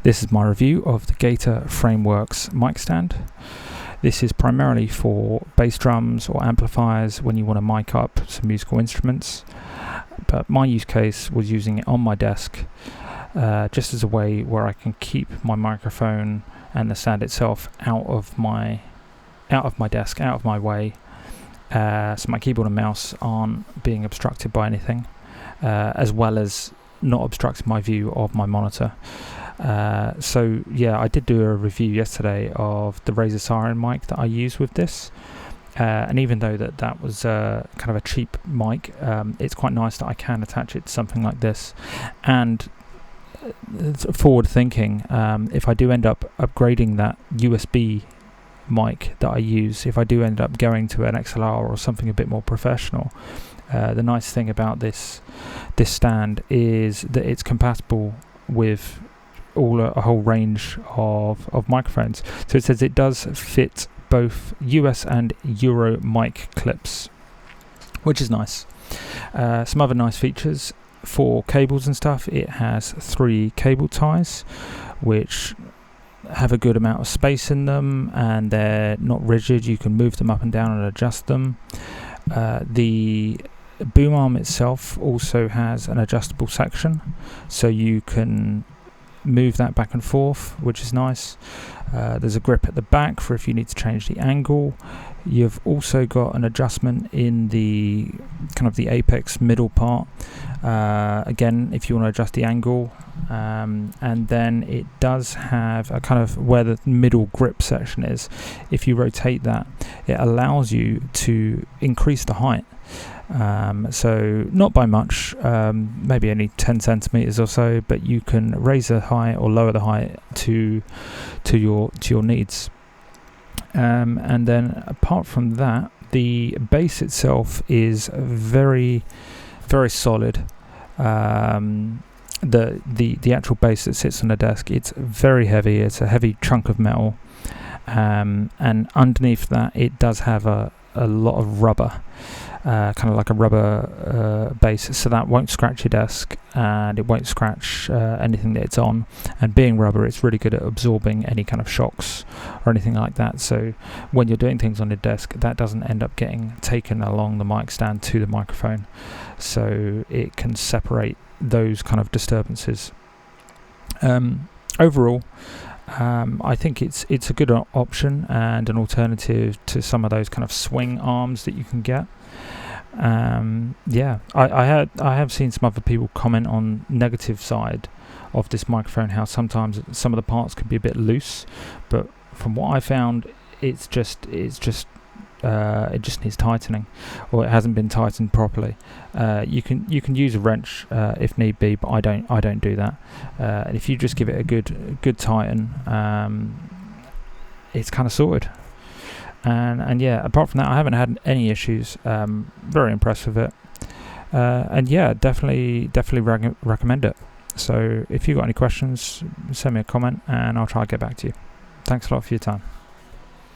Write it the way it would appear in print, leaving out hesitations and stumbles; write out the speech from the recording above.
This is my review of the Gator Frameworks mic stand. This is primarily for bass drums or amplifiers when you want to mic up some musical instruments, but my use case was using it on my desk just as a way where I can keep my microphone and the stand itself out of my desk, out of my way, so my keyboard and mouse aren't being obstructed by anything, as well as not obstructing my view of my monitor. So yeah, I did do a review yesterday of the Razer Siren mic that I use with this, and even though that was kind of a cheap mic, it's quite nice that I can attach it to something like this. And forward thinking, if I do end up upgrading that USB mic that I use, if I do end up going to an XLR or something a bit more professional, the nice thing about this stand is that it's compatible with a whole range of microphones. So it says it does fit both US and Euro mic clips, which is nice. Some other nice features for cables and stuff: it has 3 cable ties which have a good amount of space in them, and they're not rigid. You can move them up and down and adjust them. The boom arm itself also has an adjustable section, so you can move that back and forth, which is nice. There's a grip at the back for if you need to change the angle. You've also got an adjustment in the kind of the apex middle part, again if you want to adjust the angle, and then it does have a kind of where the middle grip section is. If you rotate that, it allows you to increase the height, so not by much, maybe only 10 centimeters or so, but you can raise the height or lower the height to your needs. And then apart from that, the bass itself is very, very solid. The actual bass that sits on the desk, it's very heavy. It's a heavy chunk of metal, and underneath that it does have a lot of rubber, kind of like a rubber base, so that won't scratch your desk and it won't scratch anything that it's on. And being rubber, it's really good at absorbing any kind of shocks or anything like that, so when you're doing things on your desk, that doesn't end up getting taken along the mic stand to the microphone, so it can separate those kind of disturbances. Overall, I think it's a good option and an alternative to some of those kind of swing arms that you can get. Yeah, I have seen some other people comment on negative side of this microphone, how sometimes some of the parts can be a bit loose, but from what I found, it just needs tightening, or it hasn't been tightened properly. You can use a wrench if need be, but I don't do that. And if you just give it a good tighten, it's kind of sorted. And yeah, apart from that, I haven't had any issues. Very impressed with it. And yeah, definitely recommend it. So if you've got any questions, send me a comment and I'll try to get back to you. Thanks a lot for your time.